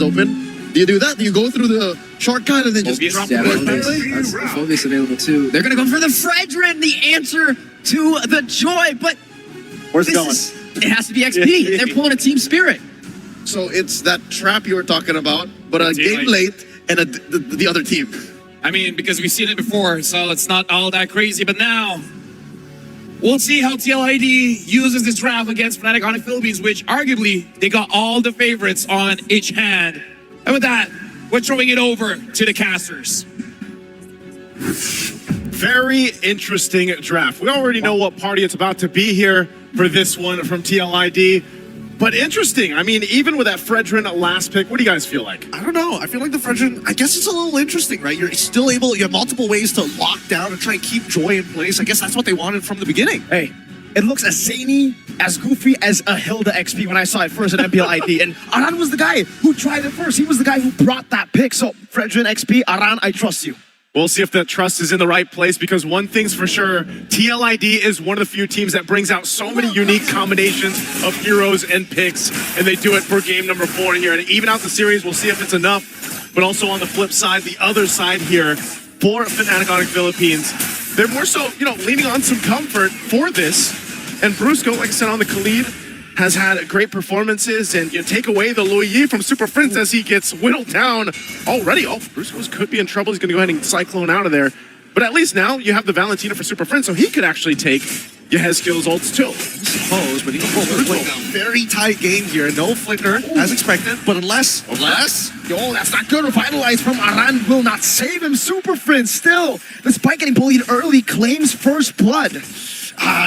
open. Do you do that? Do you go through the shortcut and then just drop yeah, the that's Phobius available too. They're gonna go for the Fredrin, the answer to the joy, but where's it going? It has to be XP. They're pulling a team spirit. So it's that trap you were talking about, but a game late and the other team. I mean, because we've seen it before, so it's not all that crazy. But now, we'll see how TLID uses this draft against Fnatic Onic Philippines, which arguably, they got all the favorites on each hand. And with that, we're throwing it over to the casters. Very interesting draft. We already know what party it's about to be here for this one from TLID. But interesting. I mean, even with that Fredrin last pick, what do you guys feel like? I don't know. I feel like the Fredrin, I guess it's a little interesting, right? You're still able, you have multiple ways to lock down and try and keep Joy in place. I guess that's what they wanted from the beginning. Hey, it looks as zany, as goofy as a Hilda XP when I saw it first at MPLID. And Aran was the guy who tried it first. He was the guy who brought that pick. So, Fredrin XP, Aran, I trust you. We'll see if that trust is in the right place, because one thing's for sure, TLID is one of the few teams that brings out so many unique combinations of heroes and picks, and they do it for game number 4 here. And even out the series, we'll see if it's enough. But also on the flip side, the other side here, for Fnatic Onic Philippines, they're more so, leaning on some comfort for this. And Brusco, like I said, on the Khalid, has had great performances, and you take away the Luyi from Super Prince as he gets whittled down already. Oh, Brusco could be in trouble. He's going to go ahead and Cyclone out of there. But at least now you have the Valentina for Super Prince, so he could actually take Yehezkiel's ults too. Suppose, but he's playing a very tight game here. No flicker, as expected, but unless... Yo, that's not good. Revitalize from Aran will not save him. Super Friend still, despite getting bullied early, claims first blood.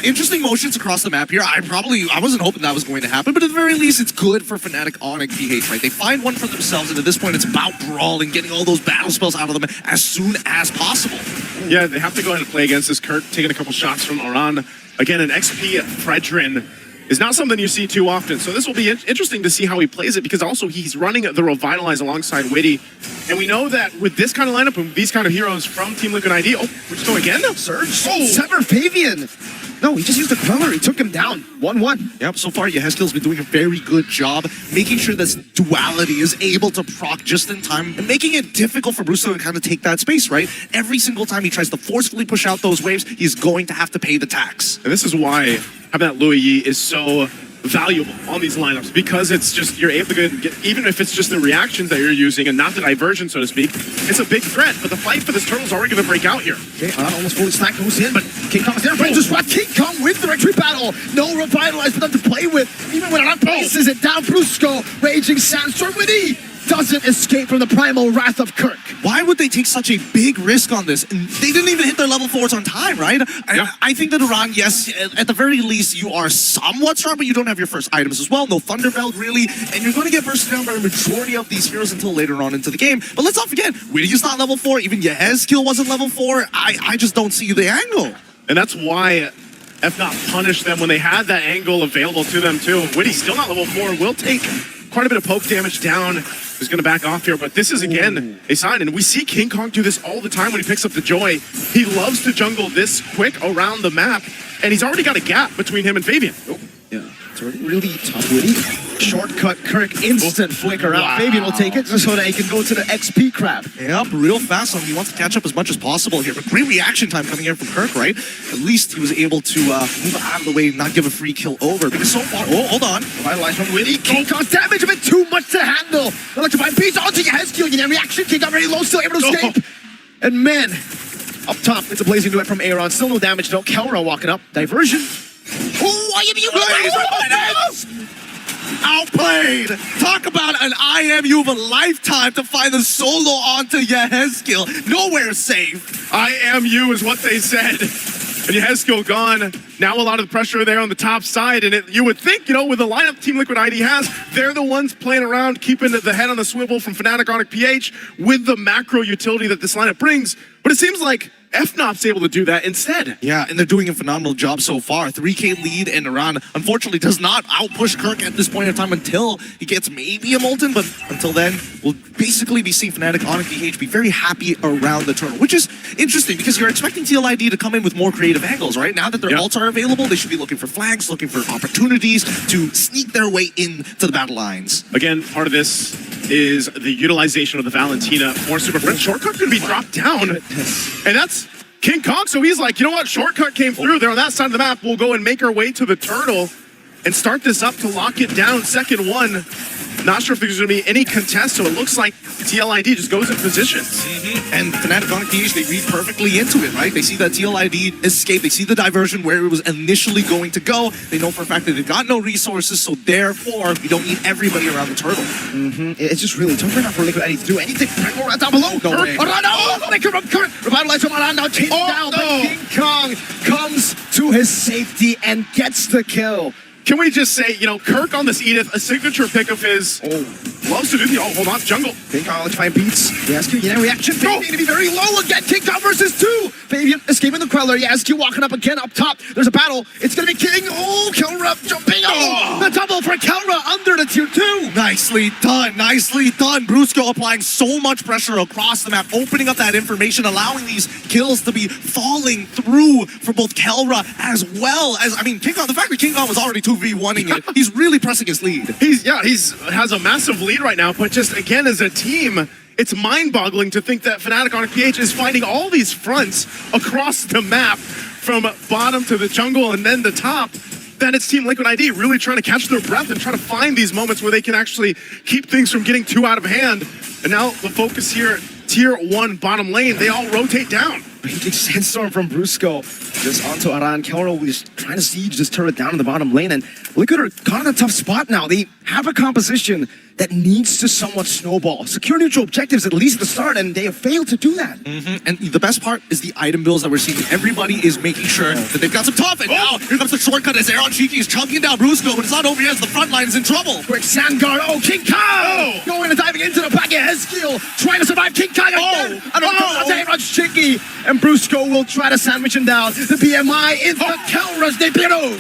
Interesting motions across the map here. I wasn't hoping that was going to happen, but at the very least, it's good for Fnatic Onic PH, right? They find one for themselves, and at this point, it's about brawling, getting all those battle spells out of them as soon as possible. Yeah, they have to go ahead and play against this. Kirk taking a couple shots from Aran. Again, an XP Fredrin is not something you see too often. So this will be interesting to see how he plays it, because also he's running the Revitalize alongside Witty. And we know that with this kind of lineup and these kind of heroes from Team Liquid ID, we're just going again? Surge? Sever Fabian! No, he just used the Queller. He took him down. 1-1. Yep, so far Yehezkiel's been doing a very good job making sure this duality is able to proc just in time and making it difficult for Brusco to kind of take that space, right? Every single time he tries to forcefully push out those waves, he's going to have to pay the tax. And this is why having that Luyi is so valuable on these lineups, because it's just, you're able to get, even if it's just the reactions that you're using and not the diversion, so to speak, it's a big threat. But the fight for this turtle is already going to break out here. Okay, almost fully stacked, goes in, but King Kong is there. Just what King Kong with the retreat battle. No Revitalize for them to play with. Even when Aran places it down, Brusco, Raging Sandstorm, Witty doesn't escape from the primal wrath of Kirk. Why would they take such a big risk on this? And they didn't even hit their level 4s on time, right? Yeah. I think that Aran, yes, at the very least, you are somewhat strong, but you don't have your first items as well. No Thunderbelt, really. And you're going to get bursted down by the majority of these heroes until later on into the game. But let's not forget, Witty is not level 4. Even Yehezkiel wasn't level 4. I just don't see the angle. And that's why FNOT punished them when they had that angle available to them too. Witty's still not level 4. Will take quite a bit of poke damage down. He's going to back off here, but this is, again, a sign. And we see King Kong do this all the time when he picks up the Joy. He loves to jungle this quick around the map, and he's already got a gap between him and Fabian. Yeah, it's really tough, Witty. Shortcut Kirk, instant flicker out. Wow. Fabian will take it so that he can go to the XP crab. Yep, real fast on him. He wants to catch up as much as possible here. But great reaction time coming in from Kirk, right? At least he was able to move out of the way and not give a free kill over. Because so far, hold on. Revitalize from Witty. King Kong's damage a bit too much to handle. Electrifying beats onto Yehezkiel. You know, reaction. King Kong very low, still able to escape. And man, up top, it's a blazing duet from Aaron. Still no damage though. Kelra walking up. Diversion. Oh, outplayed! Talk about an IMU of a lifetime to find the solo onto Yehezkiel. Nowhere safe. IMU is what they said. And Yehezkiel gone. Now a lot of the pressure there on the top side. And you would think, with the lineup Team Liquid ID has, they're the ones playing around, keeping the head on the swivel from Fnatic Onic PH with the macro utility that this lineup brings. But it seems like FNOP's able to do that instead. Yeah, and they're doing a phenomenal job so far. 3K lead, and Aran, unfortunately, does not outpush Kirk at this point in time until he gets maybe a Molten, but until then, we'll basically be seeing Fnatic Onic PH be very happy around the turtle, which is interesting because you're expecting TLID to come in with more creative angles, right? Now that their ults are available, they should be looking for flanks, looking for opportunities to sneak their way into the battle lines. Again, part of this is the utilization of the Valentina for Super Friends. Shortcut could be dropped down, and that's King Kong. So he's like, you know what? Shortcut came through. They're on that side of the map. We'll go and make our way to the turtle and start this up to lock it down. Second one. Not sure if there's going to be any contest, so it looks like TLID just goes in positions. And Fnatic Onic PH, they read perfectly into it, right? They see that TLID escape. They see the diversion where it was initially going to go. They know for a fact that they've got no resources, so therefore, you don't need everybody around the turtle. It's just really tough right now for Liquid ID to do anything. Right down below. No way. Flicker from Kurt. Revitalize from Aran now chasing down. But King Kong comes to his safety and gets the kill. Can we just say, you know, Kirk on this Edith, a signature pick of his, loves to do the, hold on, jungle. King Kong, let's find beats. Yasku, reaction. Fabian to be very low again. King Kong versus 2. Fabian escaping the Queller. Yasku walking up again up top. There's a battle. It's going to be King. Oh, Kelra jumping. The double for Kelra under the tier 2. Nicely done, nicely done. Brusco applying so much pressure across the map, opening up that information, allowing these kills to be falling through for both Kelra as well as, I mean, King Kong, the fact that King Kong was already 2v1ing it, he's really pressing his lead. He's has a massive lead right now, but just again as a team, it's mind-boggling to think that Fnatic Onic PH is finding all these fronts across the map from bottom to the jungle and then the top. That it's Team Liquid ID really trying to catch their breath and try to find these moments where they can actually keep things from getting too out of hand. And now the focus here, tier 1 bottom lane, they all rotate down. Big sandstorm from Brusco. Just onto Aran. Kelro was trying to siege this turret down in the bottom lane. And Liquid are caught in a tough spot now. They have a composition that needs to somewhat snowball. Secure neutral objectives at least at the start, and they have failed to do that. And the best part is the item builds that we're seeing. Everybody is making sure that they've got some tough. And now here comes the shortcut as Aaron Cheeky is chunking down Brusco, but it's not over yet as the front line is in trouble. Quick sand guard. Oh, King Kong! Going and diving into the back of Hezkiel, trying to survive King Kong again. Aaron Cheeky, and Brusco will try to sandwich him down. The BMI is the Kelra's debut.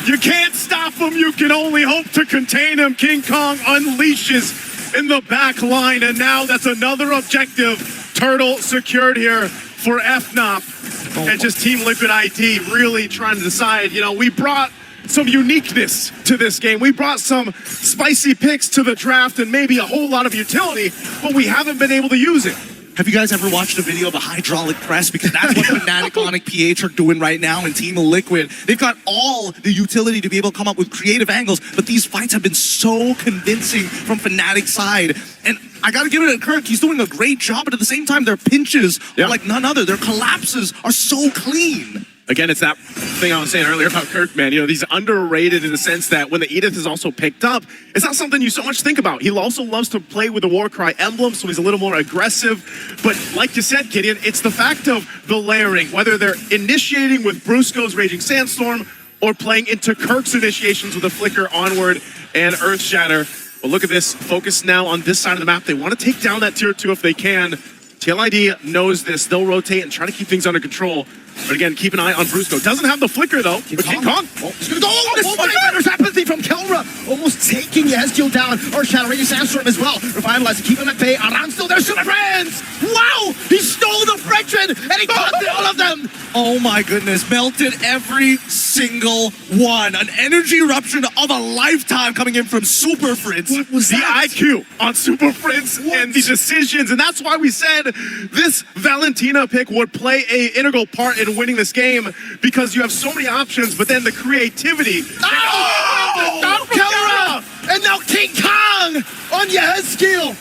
You can't stop him. You can only hope to contain him. King Kong unleashes in the back line, and now that's another objective. Turtle secured here for FNOP. And just Team Liquid ID really trying to decide, you know, we brought some uniqueness to this game. We brought some spicy picks to the draft and maybe a whole lot of utility, but we haven't been able to use it. Have you guys ever watched a video of a hydraulic press? Because that's what Fnatic Onic PH are doing right now in Team Liquid. They've got all the utility to be able to come up with creative angles, but these fights have been so convincing from Fnatic's side. And I gotta give it to Kirk, he's doing a great job, but at the same time, their pinches are like none other. Their collapses are so clean. Again, it's that thing I was saying earlier about Kirk, man. You know, he's underrated in the sense that when the Edith is also picked up, it's not something you so much think about. He also loves to play with the Warcry emblem, so he's a little more aggressive. But like you said, Gideon, it's the fact of the layering, whether they're initiating with Brusco's Raging Sandstorm or playing into Kirk's initiations with a Flicker, Onward, and Earth Shatter. But look at this, focus now on this side of the map. They want to take down that tier 2 if they can. TLID knows this. They'll rotate and try to keep things under control. But again, keep an eye on Brusco. Doesn't have the flicker, though. But King Kong. He's going to go. Oh my God, there's apathy from Kelra. Almost taking Yezkiel down. Or Shattering Sandstorm as well. Revitalized, keep him at bay. Aran still there, Super Friends. Wow, he stole the Frenchman, and he got all of them. Oh my goodness, melted every single one. An energy eruption of a lifetime coming in from Super Fritz. What was the IQ on Super Fritz and the decisions? And that's why we said this Valentina pick would play an integral part in winning this game, because you have so many options, but then the creativity. Kelra! And now King Kong on Yezkiel.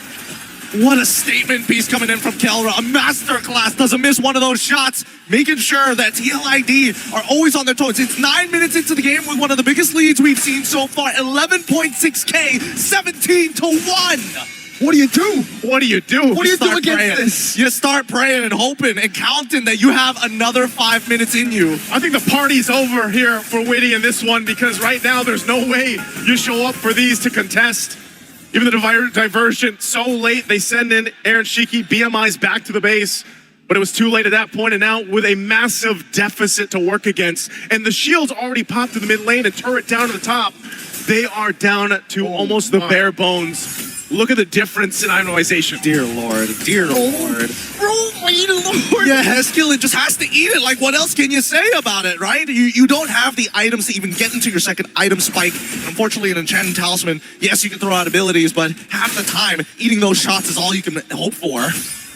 What a statement piece coming in from Kelra. A masterclass, doesn't miss one of those shots, making sure that TLID are always on their toes. It's 9 minutes into the game with one of the biggest leads we've seen so far. 11.6K, 17-1. What do you do? What do you do? What do you do against praying. this? You start praying and hoping and counting that you have another 5 minutes in you. I think the party's over here for Witty in this one, because right now there's no way you show up for these to contest. Even the diversion so late, they send in Aaron Shiki, BMI's back to the base, but it was too late at that point, and now with a massive deficit to work against, and the shield's already popped to the mid lane and turret down to the top, they are down to almost the bare bones. Look at the difference in itemization. Dear Lord, dear Lord. Lord. Yeah, Heskillen just has to eat it. Like, what else can you say about it, right? You don't have the items to even get into your second item spike. Unfortunately, an Enchanted Talisman, yes, you can throw out abilities, but half the time, eating those shots is all you can hope for.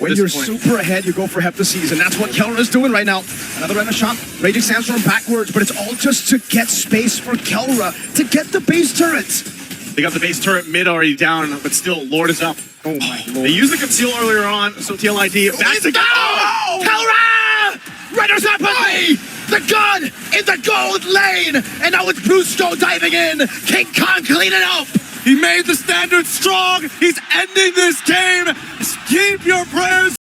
When you're super ahead, you go for Heptaseas, and that's what Kelra's doing right now. Another random shot, Raging Sandstorm backwards, but it's all just to get space for Kelra to get the base turrets. They got the base turret mid already down, but still, Lord is up. Oh my Lord. They used the conceal earlier on, so TLID back to go. Kelra! Riders up away! The gun in the gold lane! And now it's Brusco diving in! King Kong cleaning up! He made the standard strong. He's ending this game. Keep your prayers